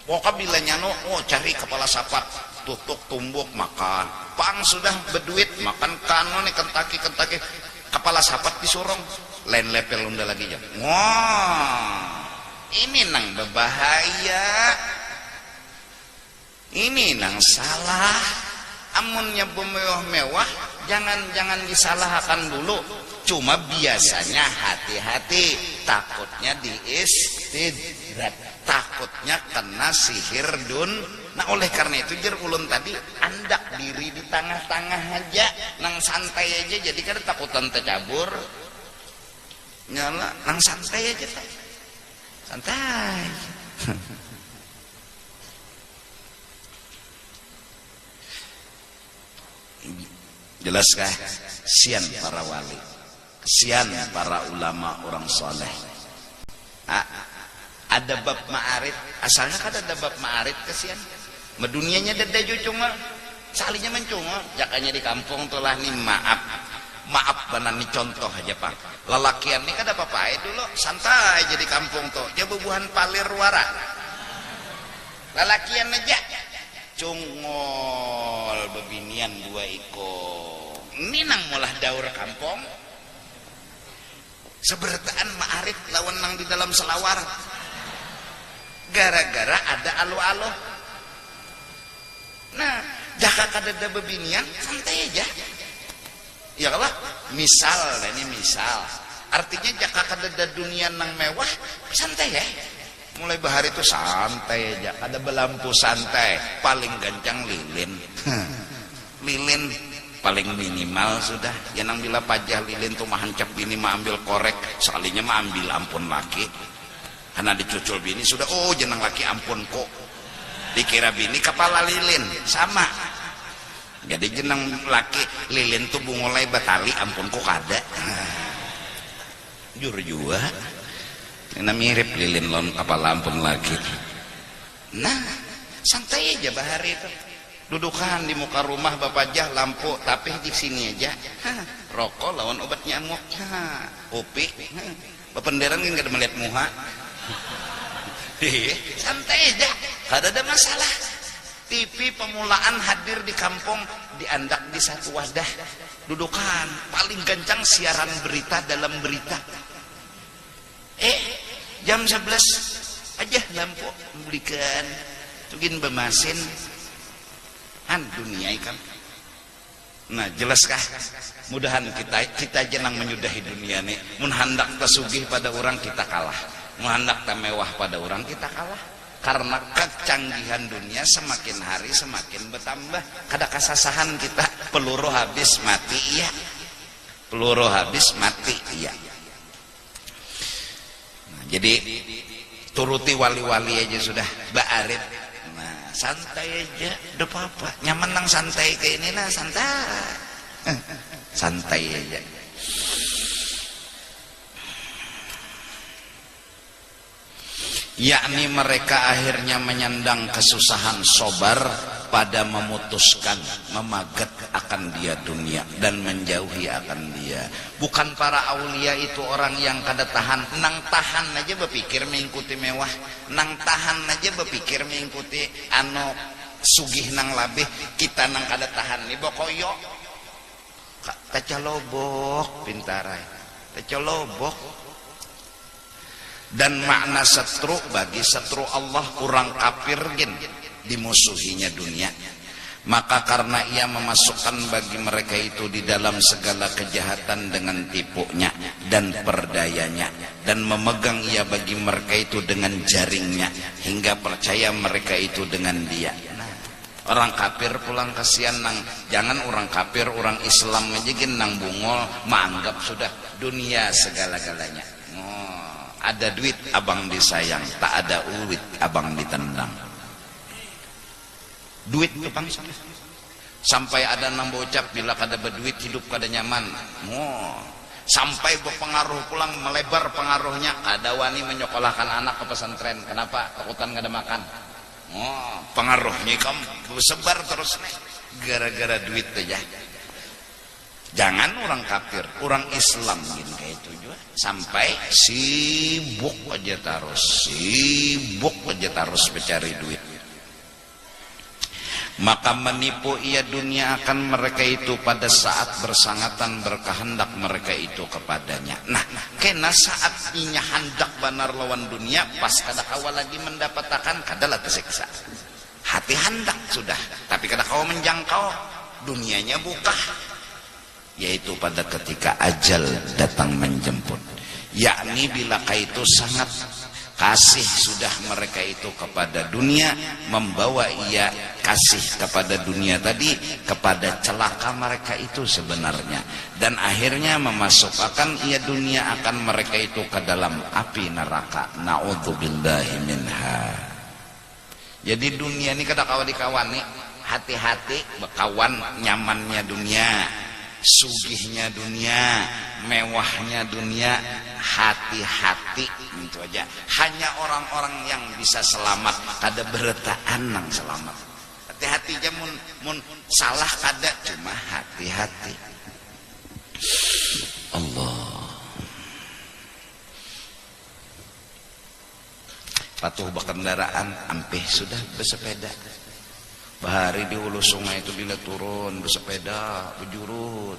Pokoknya bilanya no cari kepala sapat, tutuk tumbuk makan. Pang sudah berduit makan kano nih Kentucky kepala sapat disurung lain lepel unda lagi ya. Wah ini nang berbahaya, ini nang salah. Amunnya bermewah-mewah jangan disalahkan dulu. Cuma biasanya hati-hati, takutnya diistidrat, takutnya kena sihir dun. Nah oleh karena itu jer ulun tadi andak diri di tengah-tengah aja, nang santai aja. Jadi kan takutan tercabur, nyala nang santai aja santai. Jelaskah? Kesian para wali, kesian para ulama orang soleh. Ada bab ma'arif, asalnya kan ada bab ma'arif kesian. Medunianya dada cuma salinya mencungo, jakanya di kampung telah nih maaf banan nih contoh aja pak. Lalakian nih kada apa-apa dulu santai jadi kampung tuh dia bubuhan palir wara lalakian aja cungol bebinian 2 ekor ini nang mulah daur kampung sebertaan ma'arif lawan nang di dalam selawar gara-gara ada alo-alo. Nah jaka kada bebinian santai aja ya lah. Misal artinya jaka kada dunia nang mewah santai ya, mulai bahari itu santai aja, ada belampu santai, paling gancang lilin lilin paling minimal sudah ya nang bila pajah lilin tuh mah hancap bini mah ambil korek sekalinya mah ambil ampun laki karena dicucul bini sudah jenang laki ampun kok dikira bini kepala lilin sama. Jadi jenang laki lilin tuh bungolai batali ampun kok kada. Jur juga. Ini mirip lilin lon kepala ampun laki. Nah, santai aja bahari itu. Dudukan di muka rumah bapajah lampu tapi di sini aja. Rokok lawan obat nyamuk. Upi. Bapenderan kan kada melihat muha. Santai aja. Kada ada masalah. TV pemulaan hadir di kampung diandak di satu wadah dudukan paling gancang siaran berita dalam berita jam 11 aja lampu belikan tugin bemasin dunia ikan. Nah jelaskah mudahan kita jenang menyudahi dunia nih mun handak tasugih pada orang kita kalah, mun handak mewah pada orang kita kalah. Karena kecanggihan dunia semakin hari semakin bertambah. Kada kasasahan kita peluru habis mati iya. Peluru habis mati iya. Nah, jadi turuti wali-wali aja sudah ba'arif. Nah santai aja udah apa-apa. Nyaman nang santai kayak ini lah santai. Santai aja. Yakni mereka akhirnya menyandang kesusahan sobar pada memutuskan memagat akan dia dunia dan menjauhi akan dia. Bukan para aulia itu orang yang kada tahan, nang tahan aja berpikir mengikuti mewah, nang tahan aja berpikir mengikuti anu sugih nang labih, kita nang kada tahan nih bokoyo tacalobok pintarai tacalobok. Dan makna setru bagi setru Allah kurang kafir gen dimusuhinya dunia. Maka karena ia memasukkan bagi mereka itu di dalam segala kejahatan dengan tipunya dan perdayanya, dan memegang ia bagi mereka itu dengan jaringnya, hingga percaya mereka itu dengan dia. Orang kafir pulang kasihan nang, jangan orang kafir, orang Islam aja gin nang bungol menganggap sudah dunia segala-galanya. Ada duit abang disayang, tak ada ulit abang ditendang. Duit itu bangsa. Sampai ada nang bocap bila kada berduit hidup kada nyaman. Sampai berpengaruh pulang melebar pengaruhnya. Ada wani menyekolahkan anak ke pesantren. Kenapa? Takutan kada makan. Pengaruhnya kamu sebar terus nih. Gara-gara duit aja. Jangan orang kafir, orang Islam gini kayak itu juga. Sampai sibuk aja terus mencari duit. Maka menipu ia dunia akan mereka itu pada saat bersangatan berkehendak mereka itu kepadanya. Nah, kena saat inya hendak benar lawan dunia, pas kada kawa lagi mendapatkan kadalah tersiksa. Hati hendak sudah, tapi kada kawa menjangkau dunianya buka. Yaitu pada ketika ajal datang menjemput, yakni bila itu sangat kasih sudah mereka itu kepada dunia, membawa ia kasih kepada dunia tadi kepada celaka mereka itu sebenarnya, dan akhirnya memasukkan ia dunia akan mereka itu ke dalam api neraka. Naudzubillahi minha. Jadi dunia ini kada kawan dikawani, hati-hati bekawan nyamannya dunia, sugihnya dunia, mewahnya dunia, hati-hati itu aja. Hanya orang-orang yang bisa selamat, kada beretaan nang selamat. Hati-hati aja mun salah kada, cuma hati-hati. Allah. Patuh berkendaraan, ampih sudah bersepeda. Bahari di hulu sungai itu bila turun bersepeda, bejurut,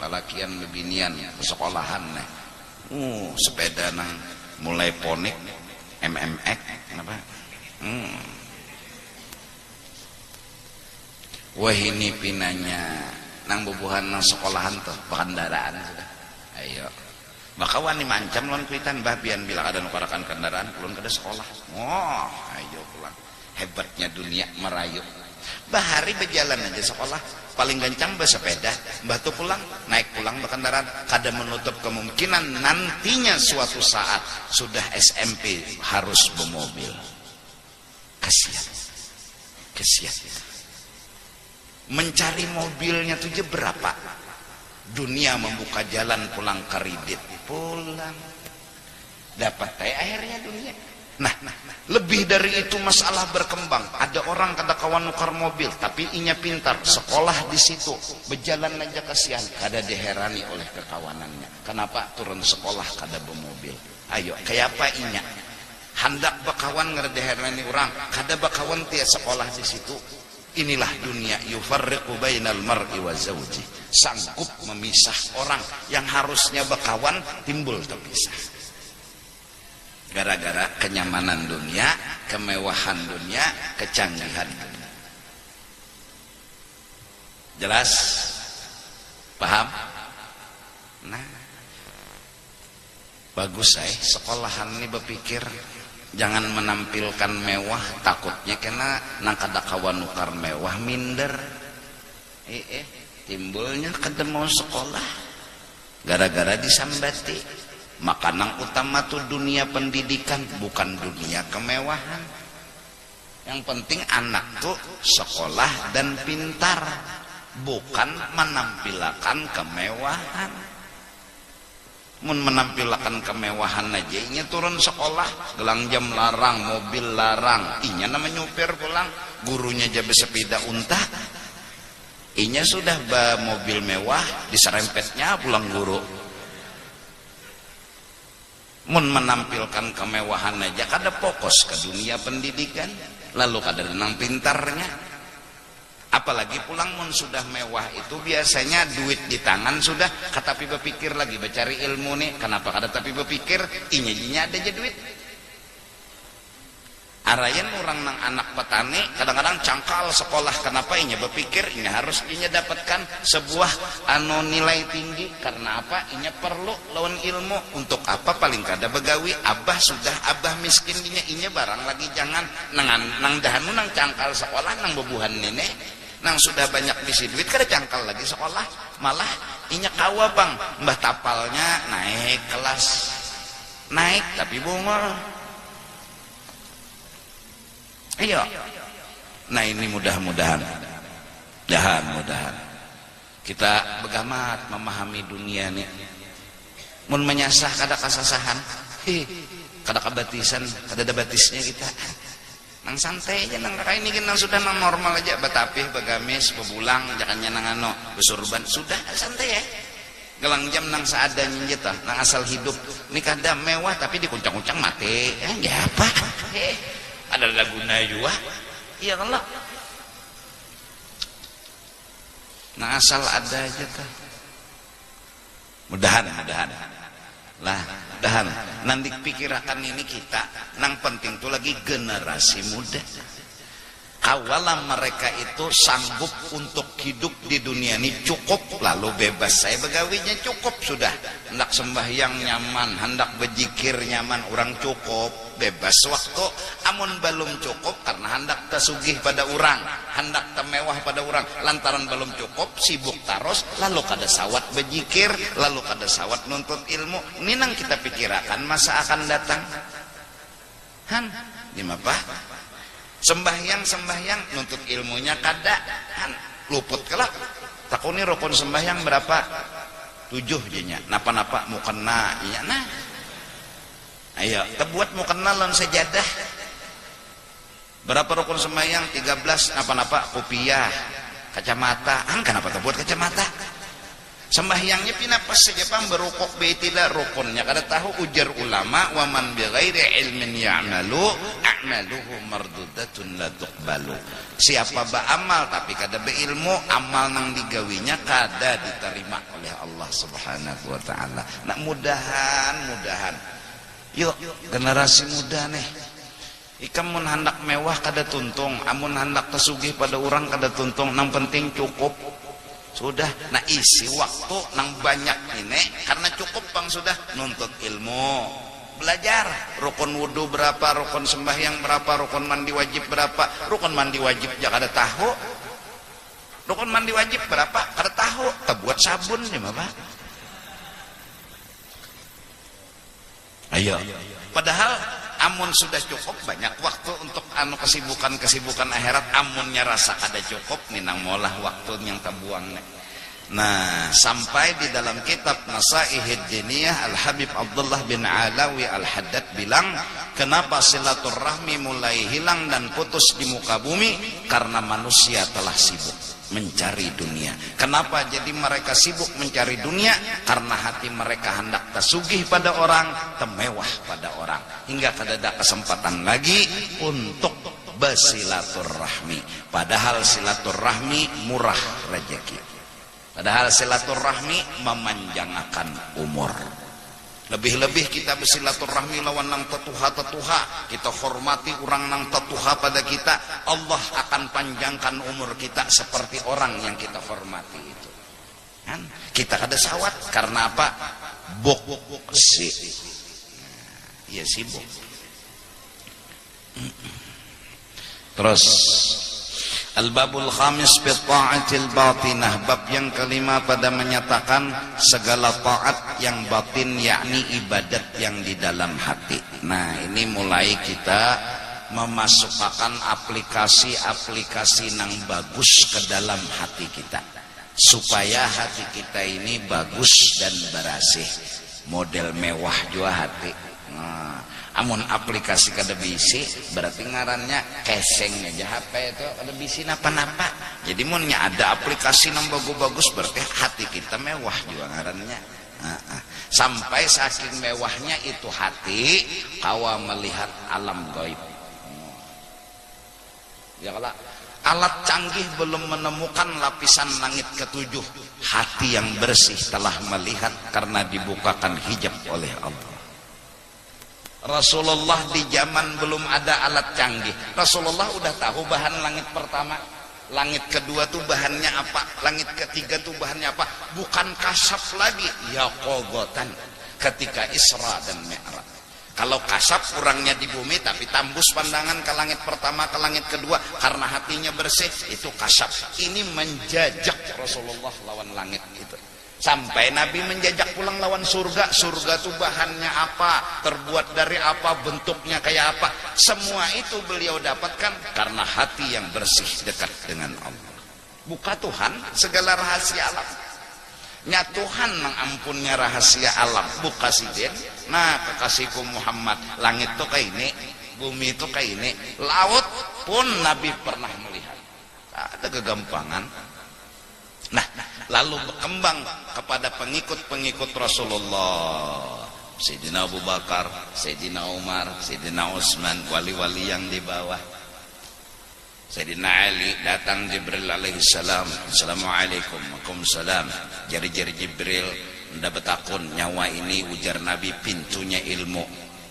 lalakian bebinian ke sekolahan nih. Sepeda nang mulai ponik, MMX, kenapa? Wah ini pinanya nang bubuhan nang sekolahan tuh, kendaraan sudah. Ayo, maka wani mancam lawan kuitan babian bila ada nukarakan kendaraan, kulun kada sekolah. Ayo pulang. Hebatnya dunia merayu. Bahari berjalan aja sekolah, paling gancang bersepeda, batu pulang, naik pulang berkendaraan, kada menutup kemungkinan nantinya suatu saat sudah SMP harus bermobil. Kasihan. Mencari mobilnya tuh je berapa? Dunia membuka jalan pulang kredit, pulang. Dapat akhirnya dunia. Nah, lebih dari itu masalah berkembang. Ada orang kada kawan nukar mobil, tapi inya pintar, sekolah di situ, berjalan aja kasihan, kada diherani oleh kekawanannya. Kenapa turun sekolah kada bermobil? Ayo, kayak apa inya? Hendak bakawan kada diherani orang, kada bakawan tia sekolah di situ. Inilah dunia, yufarriqu bainal mar'i wa zawji. Sanggup memisah orang yang harusnya bakawan, timbul terpisah. Gara-gara kenyamanan dunia, kemewahan dunia, kecanggihan dunia. Jelas? Paham? Nah, bagus sekolahan ini berpikir jangan menampilkan mewah, takutnya kena nang kada kawan nukar mewah minder. Timbulnya kada mau sekolah gara-gara disambati. Makanan utama tuh dunia pendidikan, bukan dunia kemewahan. Yang penting anak tuh sekolah dan pintar, bukan menampilkan kemewahan. Mun menampilkan kemewahan aja, inya turun sekolah, gelang jam larang, mobil larang, inya nama nyupir pulang, gurunya jabe sepeda unta, inya sudah mobil mewah diserempetnya pulang guru. Mun menampilkan kemewahan aja kada fokus ke dunia pendidikan, lalu kada nang pintarnya. Apalagi pulang mun sudah mewah itu biasanya duit di tangan sudah, tapi berpikir lagi bercari ilmu nih. Kenapa kada tapi berpikir inya ada aja duit. Arayan orang nang anak petani kadang-kadang cangkal sekolah, kenapa inya berpikir inya harus inya dapatkan sebuah nilai tinggi. Karena apa? Inya perlu lawan ilmu. Untuk apa? Paling kada begawi. Abah miskin inya barang lagi jangan nang dahanu nang cangkal sekolah nang bebuhan nenek. Nang sudah banyak bisi duit kada cangkal lagi sekolah, malah inya kawa bang mbah tapalnya naik kelas, naik tapi bungol. Iya. Nah ini mudah-mudahan kita begamat memahami dunia nih. Mun menyasah kada kasasahan, kada kabatisan, kada ada batisnya kita. Nang santai aja nang kakak ini nang sudah nang normal aja, batapih bagamis bebulang jangannya nang ano besurban sudah santai ya. Gelang jam nang seadanya aja nang asal hidup ini kada mewah tapi dikuncang-kuncang mati ya apa ada guna juga iya kalau nang asal ada aja mudahan nanti pikirakan ini kita nang penting tuh lagi generasi muda. Kawalan mereka itu sanggup untuk hidup di dunia ini cukup lalu bebas. Saya begawinya cukup sudah, hendak sembahyang nyaman, hendak berzikir nyaman, orang cukup bebas waktu. Amun belum cukup karena hendak tersugih pada orang, hendak temewah pada orang, lantaran belum cukup sibuk taros, lalu kada sawat berzikir, lalu kada sawat nuntut ilmu. Ini nang kita pikirkan masa akan datang. Dimapa? Sembahyang nuntut ilmunya kada luput kelak. Takuni rukun sembahyang berapa? 7 jenya. Napa-napa mau kena iya nah. Ayo, terbuat mau kena lan sejadah. Berapa rukun sembahyang? 13. Napa-napa kopiah, kacamata. Kenapa terbuat kacamata? Sembahyangnya pinapas saja bang berukuk tidak rukunnya kada tahu. Ujar ulama wa man bi ghairi ilmin ya'malu a'maluhu mardudatun la tuqbalu. Siapa beramal tapi kada beilmu, amal nang digawinya kada diterima oleh Allah Subhanahu wa taala. Nak mudahan yuk generasi muda nih ikam mun hendak mewah kada tuntung, amun hendak tesugih pada orang kada tuntung, nang penting cukup sudah. Nah isi waktu nang banyak ini karena cukup bang sudah nuntut ilmu, belajar rukun wudhu berapa, rukun sembahyang berapa, rukun mandi wajib berapa. Rukun mandi wajib ya kada tahu, rukun mandi wajib berapa kada tahu. Terbuat sabun ya bapak. Ayo padahal amun sudah cukup banyak waktu untuk kesibukan akhirat. Amunnya rasa kada cukup ninang molah waktu yang terbuang. Nah sampai di dalam kitab Nasaihid Diniyah Al-Habib Abdullah bin Alawi Al-Haddad bilang, kenapa silaturahmi mulai hilang dan putus di muka bumi? Karena manusia telah sibuk mencari dunia. Kenapa jadi mereka sibuk mencari dunia? Karena hati mereka hendak tersugih pada orang, temewah pada orang, hingga kada ada kesempatan lagi untuk bersilaturahmi. Padahal silaturahmi murah rezeki. Padahal silaturahmi memanjangkan umur. Lebih-lebih kita bersilaturahmi lawan nang tetuha-tetuha, kita hormati orang nang tetuha pada kita, Allah akan panjangkan umur kita seperti orang yang kita hormati itu. Kan? Kita kada sawat karena apa? Boksi. Ya sibuk. Terus Al-Babul Khamis fi ta'atil batinah, bab yang kelima pada menyatakan segala taat yang batin, yakni ibadat yang di dalam hati. Nah ini mulai kita memasukkan aplikasi-aplikasi yang bagus ke dalam hati kita, supaya hati kita ini bagus dan bersih. Model mewah juga hati. Nah, amun aplikasi kada bisi berarti ngarannya keseng aja HP itu ada bisi napa-napa. Jadi munnya ada aplikasi yang bagus-bagus berarti hati kita mewah juga ngarannya. Sampai saking mewahnya itu hati kawa melihat alam gaib. Ya kalau alat canggih belum menemukan lapisan langit ketujuh, hati yang bersih telah melihat karena dibukakan hijab oleh Allah. Rasulullah di zaman belum ada alat canggih, Rasulullah udah tahu bahan langit pertama, langit kedua tuh bahannya apa, langit ketiga tuh bahannya apa. Bukan kasaf lagi, yaqogotan ketika Isra dan Mi'raj. Kalau kasaf kurangnya di bumi tapi tembus pandangan ke langit pertama ke langit kedua karena hatinya bersih, itu kasaf. Ini menjajak Rasulullah lawan langit itu. Sampai Nabi menjajak pulang lawan surga. Surga tuh bahannya apa, terbuat dari apa, bentuknya kayak apa. Semua itu beliau dapatkan karena hati yang bersih dekat dengan Allah. Buka Tuhan segala rahasia alam. Nya Tuhan mengampunnya rahasia alam. Buka sidin. Nah kekasihku Muhammad, langit tuh kayak ini, bumi itu kayak ini, laut pun Nabi pernah melihat. Ada kegampangan. Nah, lalu berkembang kepada pengikut-pengikut Rasulullah. Sayyidina Abu Bakar, Sayyidina Umar, Sayyidina Utsman, wali-wali yang di bawah. Sayyidina Ali datang Jibril alaihissalam. Assalamualaikum. Waalaikumsalam. Jari-jari Jibril ndak betakun nyawa ini ujar Nabi pintunya ilmu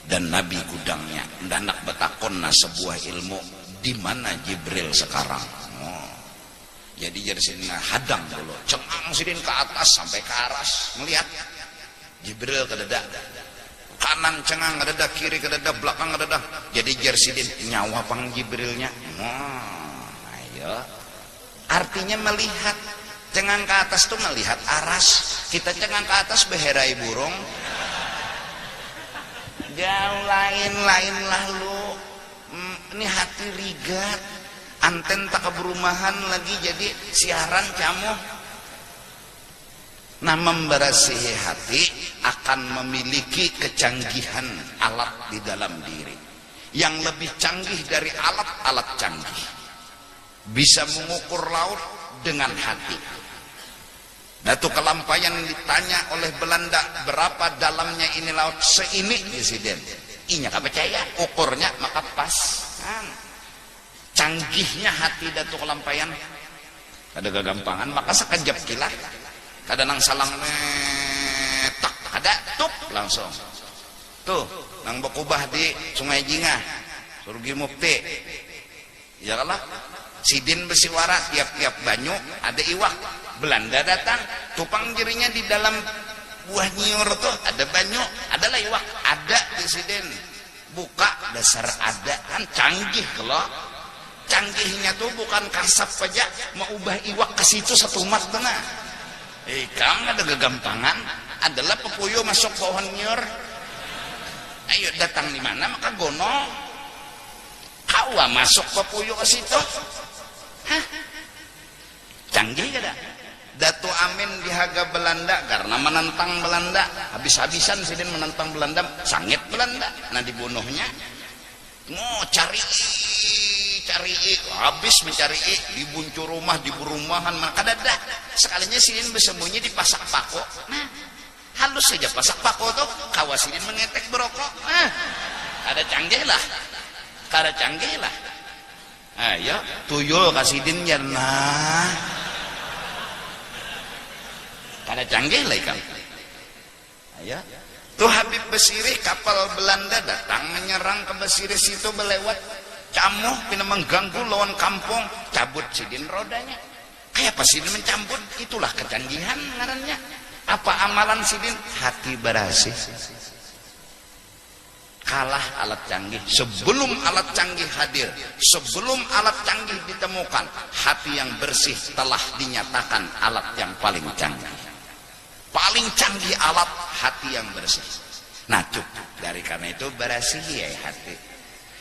dan Nabi gudangnya. Ndak nak betakun na sebuah ilmu di mana Jibril sekarang. Jadi jadi sini hadang dulu, cengang sidin ke atas sampai ke aras melihat Jibril ke dada, kanan cengang ke dada, kiri ke dada, belakang ke dada. Jadi jersidin nyawa pang Jibrilnya. Ayo. Artinya melihat, cengang ke atas tuh melihat aras. Kita cengang ke atas beherai burung. Jauh lain lalu. Ini hati rigat. Anten tak keberumahan lagi jadi siaran kamu. Nah memberasihi hati akan memiliki kecanggihan alat di dalam diri yang lebih canggih dari alat-alat canggih. Bisa mengukur laut dengan hati. Datu Kelampayan ditanya oleh Belanda berapa dalamnya ini laut, seini Presiden. Inya gak percaya, ukurnya maka pas. Canggihnya hati Datu Kelampayan. Ada kegampangan maka sekejap kilat. Kadang nang salang tak ada tup langsung. Tuh nang bekubah di Sungai Jingah, Surgi Mukti. Ya kalah. Sidin bersiwara tiap-tiap banyu ada iwak. Belanda datang, tupang jerinya di dalam buah nyiur tuh ada banyu, ada lah iwak, ada di Sidin. Buka dasar ada kan canggih kalau. Canggihnya tuh bukan kasap aja mau ubah iwak ke situ satu mat tengah. Kang ada kegampangan adalah pepuyo masuk pohon nyur. Ayo datang di mana maka gono. Kau masuk pepuyo ke situ. Hah? Canggih kada? Datu Amin dihaga Belanda karena menentang Belanda. Habis-habisan Sidin menentang Belanda, sangit Belanda. Nah dibunuhnya. Mau cari habis mencari dibuncur rumah di perumahan maka dadah sekalinya Sidin bersembunyi di pasak pako. Nah halus saja pasak pako tuh kawas Sidin mengetek berokok. Ada canggih lah, kada canggih lah. Ayo tuyul kasidin ya nah kada canggih lah ikan. Ayo tuh Habib Basirih kapal Belanda datang menyerang ke Basirih situ belewat. Camuh pina mengganggu lawan kampung, cabut Sidin rodanya. Kayak apa Sidin mencabut? Itulah kecanggihan ngarannya. Apa amalan Sidin? Hati bersih. Kalah alat canggih. Sebelum alat canggih hadir, sebelum alat canggih ditemukan, hati yang bersih telah dinyatakan alat yang paling canggih. Paling canggih alat hati yang bersih. Nah cukup dari karena itu bersih ya hati.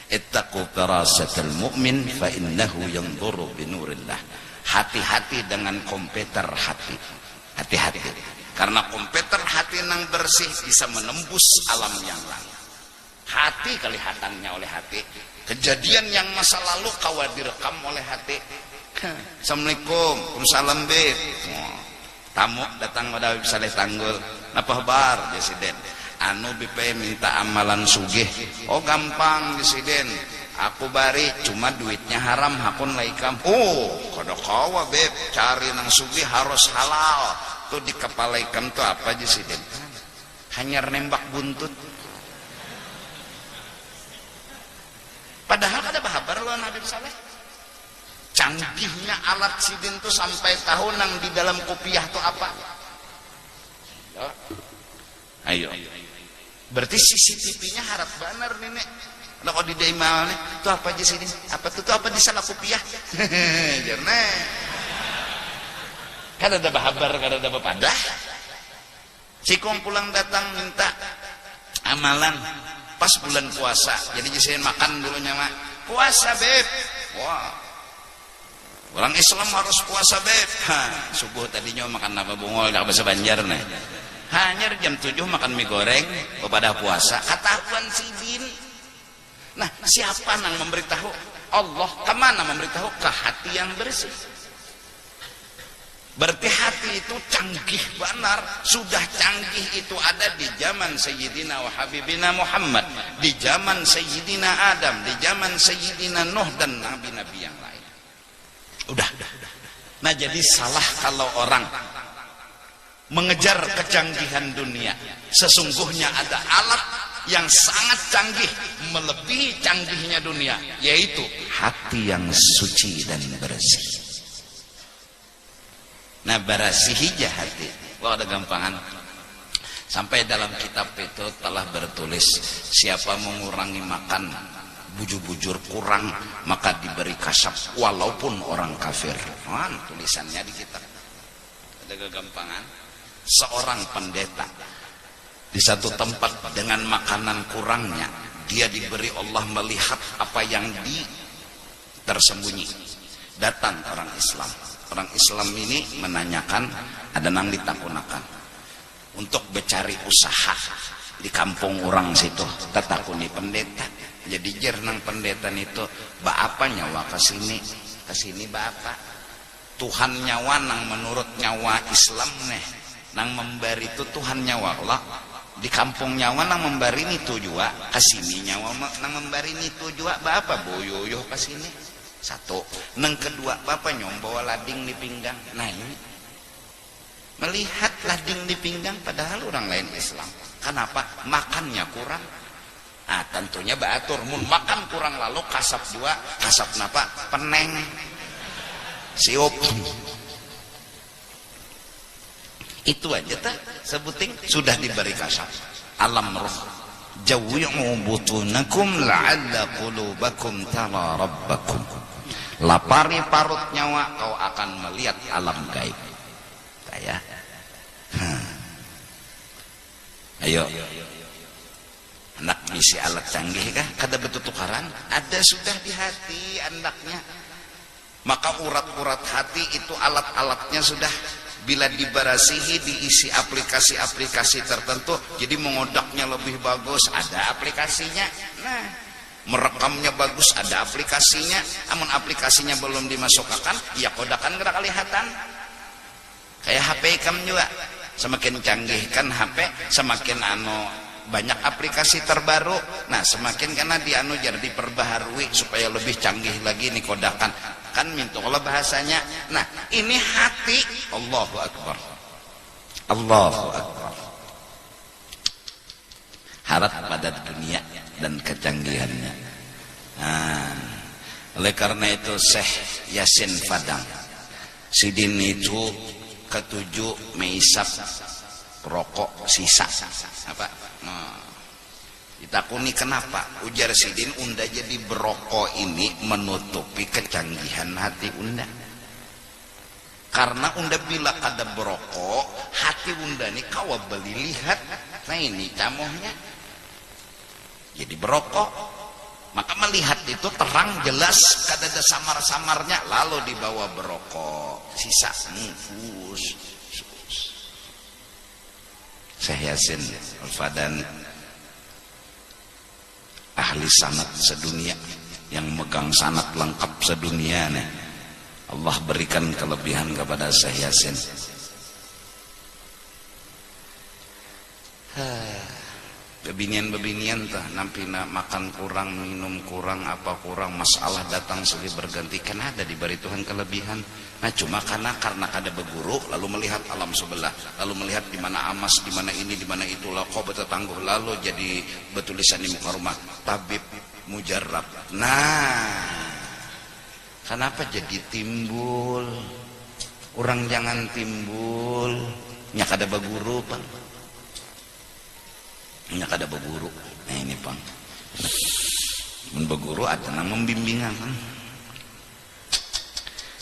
Ittaqu firasatal mu'min fa innahu yanzuru binurillah. Hati-hati dengan komputer hati. Hati-hati. Karena komputer hati yang bersih bisa menembus alam yang lain. Hati kelihatannya oleh hati, kejadian yang masa lalu kawa direkam oleh hati. Assalamualaikum, waalaikumsalam beb. Tamu datang pada Habib Saleh Tanggul. Napa kabar Presiden? Anu BP minta amalan sugih. Oh gampang Presiden. Aku bari cuma duitnya haram hakun laikam. Oh kada kawa beb, cari nang sugih harus halal. Tuh di kepala ikam tuh apa Presiden? Hanya nembak buntut. Padahal kada bahabar lo Habib Saleh. Canggihnya alat sidin tuh sampai tahu nang di dalam kopiah tuh apa. Ayo. Berarti CCTV-nya harap benar nenek. Lah kok di daimal nih, itu apa aja sidin? Apa tuh apa di salah kopiah? Jarna. Kan ada bahabar, kan ada bapadah. Si kong pulang datang minta amalan pas bulan puasa. Jadi jadiin makan dulunya mak. Puasa beb. Wah. Orang Islam harus puasa beb. Subuh tadinya makan apa bungol dak bahasa Banjar nih. Hanya jam 7 makan mie goreng kepada puasa. Katahuan sidin. Nah, siapa nang memberitahu? Allah kemana memberitahu? Ke hati yang bersih. Berarti hati itu canggih benar. Sudah canggih itu ada di zaman Sayyidina wa Habibina Muhammad, di zaman Sayyidina Adam, di zaman Sayyidina Nuh dan nabi-nabi yang lain. Udah. Nah jadi salah kalau orang mengejar kecanggihan dunia. Sesungguhnya ada alat yang sangat canggih melebihi canggihnya dunia, yaitu hati yang suci dan bersih. Nah barasihi hati. Wah ada gampangan. Sampai dalam kitab itu telah bertulis, siapa mengurangi makan bujur-bujur kurang maka diberi kasab walaupun orang kafir. Tulisannya di kitab. Ada kegampangan. Seorang pendeta di satu tempat dengan makanan kurangnya, dia diberi Allah melihat apa yang tersembunyi. Datang orang Islam. Orang Islam ini menanyakan, ada nang ditakunakan untuk mencari usaha di kampung orang situ. Tetakuni pendeta. Jadi jernang pendeta itu, apa nyawa kesini apa? Tuhan nyawa nang menurut nyawa Islam nih, nang memberi itu Tuhan nyawa Allah. Di kampung nyawa nang memberi itu juga, kesini nyawa nang memberi itu juga, apa boyoyo kesini. Satu, nang kedua bapak nyombawa lading di pinggang. Nah ini melihat lading di pinggang padahal orang lain Islam. Kenapa? Makannya kurang. Ah tentunya batur mun makan kurang lalu kasap dua, kasap napa? Peneng. Siop. Itu aja tak sebuting sudah diberi kasap. Alam roh. Jawwi'u butunakum la'alla qulubakum tara rabbakum. Lapari parut nyawa kau akan melihat alam gaib. Saya. Ayo. Anak bisi alat canggih kah? Kada betul tukaran? Ada sudah di hati anaknya. Maka urat-urat hati itu alat-alatnya sudah. Bila dibarasihi diisi aplikasi-aplikasi tertentu, jadi mengodaknya lebih bagus, ada aplikasinya. Nah, merekamnya bagus, ada aplikasinya. Namun aplikasinya belum dimasukkan, ya kodakan gerak kelihatan. Kayak HP kamu juga. Semakin canggih kan HP, semakin banyak aplikasi terbaru. Nah, semakin karena jar diperbaharui supaya lebih canggih lagi nih kodakan. Kan minta Allah bahasanya. Nah, ini hati. Allahu Akbar. Allahu Akbar. Harap pada dunia dan kecanggihannya. Nah, oleh karena itu Syekh Yasin Fadang sidin itu ketujuh meisap rokok sisa apa? Nah, ditakuni kenapa? Ujar sidin unda jadi berokok ini menutupi kecanggihan hati unda. Karena unda bila kada berokok, hati unda ini kawa beli lihat. Nah ini camohnya. Jadi berokok, maka melihat itu terang jelas, kada ada samar-samarnya. Lalu dibawa berokok, sisa mufus. Syekh Yasin Al-Fadan ahli sanad sedunia yang megang sanad lengkap sedunia nih. Allah berikan kelebihan kepada Syekh Yasin. Bebinian tah nampina makan kurang, minum kurang, apa kurang, masalah datang silih berganti, kan ada di bari Tuhan kelebihan. Nah cuma karena kada beguru lalu melihat alam sebelah, lalu melihat di mana amas, di mana ini, di mana itu, lalu kau betetangguh, lalu jadi betulisan di muka rumah tabib mujarab. Nah kenapa jadi timbul orang jangan timbul nya kada beguru Pang, nya kada beguru. Nah ini Pang, mun beguru ada nang membimbingan kan.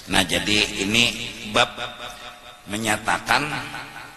Nah jadi ini bab menyatakan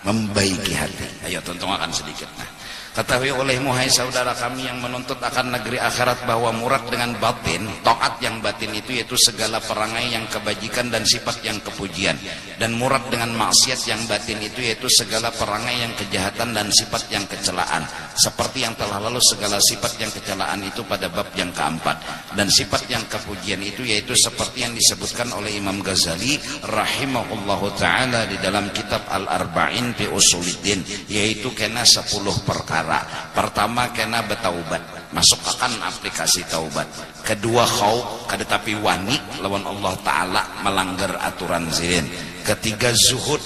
membaiki hati. Ayo tontonkan sedikit. Nah, ketahui olehmu hai saudara kami yang menuntut akan negeri akhirat bahwa murad dengan batin, taat yang batin itu yaitu segala perangai yang kebajikan dan sifat yang kepujian, dan murad dengan maksiat yang batin itu yaitu segala perangai yang kejahatan dan sifat yang kecelaan, seperti yang telah lalu segala sifat yang kecelaan itu pada bab yang keempat, dan sifat yang kepujian itu yaitu seperti yang disebutkan oleh Imam Ghazali rahimahullahu ta'ala di dalam kitab Al-Arba'in fi Usuluddin, yaitu kena 10 perkara. Pertama kena betaubat, masuk akan aplikasi taubat. Kedua khauf, kada tapi wani lawan Allah Ta'ala melanggar aturan zin. Ketiga zuhud,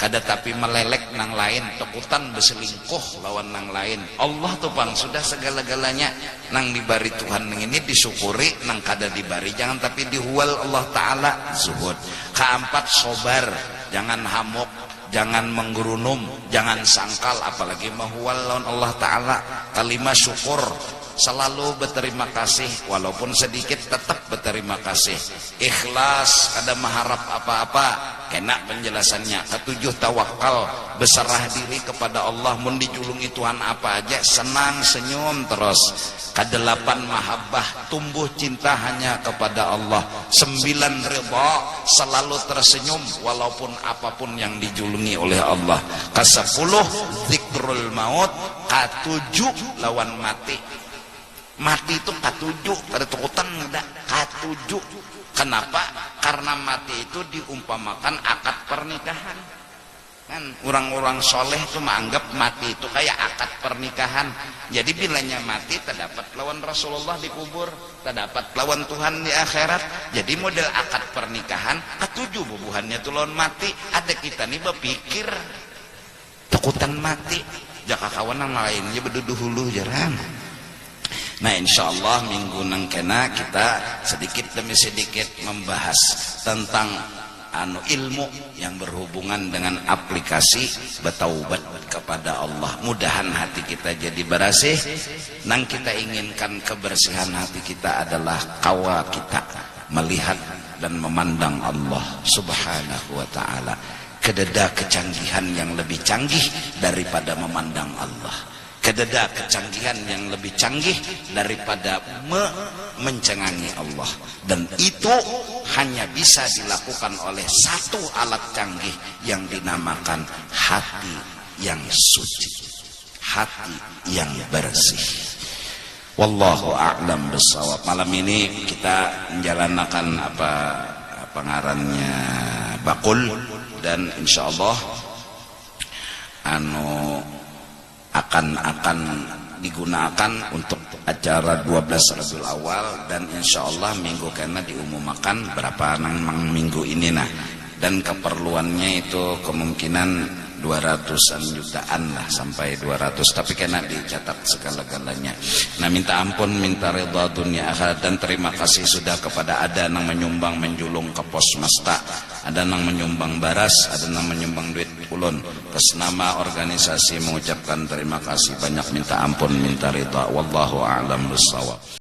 kada tapi melelek nang lain, takutan berselingkuh lawan nang lain. Allah tuh Bang sudah segala-galanya nang dibari Tuhan nang ini disyukuri, nang kada dibari jangan tapi dihual Allah Ta'ala, zuhud. Keempat sobar, jangan hamuk, jangan menggerunum, jangan sangkal, apalagi mahual lawan Allah Ta'ala. Kalimat syukur, selalu berterima kasih walaupun sedikit tetap berterima kasih. Ikhlas, kada mengharap apa-apa, kena penjelasannya. Ketujuh tawakal, berserah diri kepada Allah, mun dijulungi Tuhan apa aja senang senyum terus. Kedelapan mahabbah, tumbuh cinta hanya kepada Allah. 9 ridha, selalu tersenyum walaupun apapun yang dijulungi oleh Allah. Ke-10 zikrul maut, K7 lawan mati. Mati itu K7, kada tukutan enggak, K7. Kenapa? Karena mati itu diumpamakan akad pernikahan. Kan orang-orang soleh itu menganggap mati itu kayak akad pernikahan. Jadi bilanya mati terdapat lawan Rasulullah di kubur, terdapat lawan Tuhan di akhirat. Jadi model akad pernikahan K7 bubuhannya tuh lawan mati. Ada kita nih berpikir takutan mati, jaka kawan yang lainnya berduduh-huluh jarang. Nah insyaallah minggu nang kena kita sedikit demi sedikit membahas tentang ilmu yang berhubungan dengan aplikasi bertaubat kepada Allah. Mudahan hati kita jadi bersih. Nang kita inginkan kebersihan hati kita adalah kawa kita melihat dan memandang Allah Subhanahu wa ta'ala. Kededa kecanggihan yang lebih canggih daripada memandang Allah. Kededa kecanggihan yang lebih canggih daripada mencengangi Allah. Dan itu hanya bisa dilakukan oleh satu alat canggih yang dinamakan hati yang suci, hati yang bersih. Wallahu a'lam bissawab. Malam ini kita menjalankan apa pengarannya bakul, dan insyaallah akan digunakan untuk acara 12 Rabiul Awal, dan insyaallah minggu kena diumumkan berapa nang minggu ini. Nah, dan keperluannya itu kemungkinan 200-an jutaan lah, sampai 200, tapi kena dicatat segala-galanya. Nah minta ampun, minta ridha dunia akhirat, dan terima kasih sudah kepada ada yang menyumbang menjulung ke pos masta, ada yang menyumbang baras, ada yang menyumbang duit ulun. Kesenama organisasi mengucapkan terima kasih banyak, minta ampun, minta ridha. Wallahu a'lam bissawab.